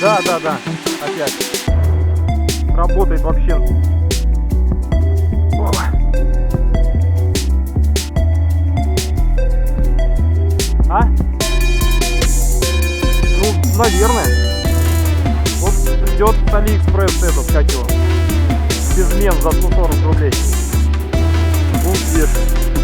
Да, да, да. Опять. Работает вообще. О. А? Ну, наверное. Вот ждет с Алиэкспресс этот, как его. Безмен за 140 рублей. Будешь.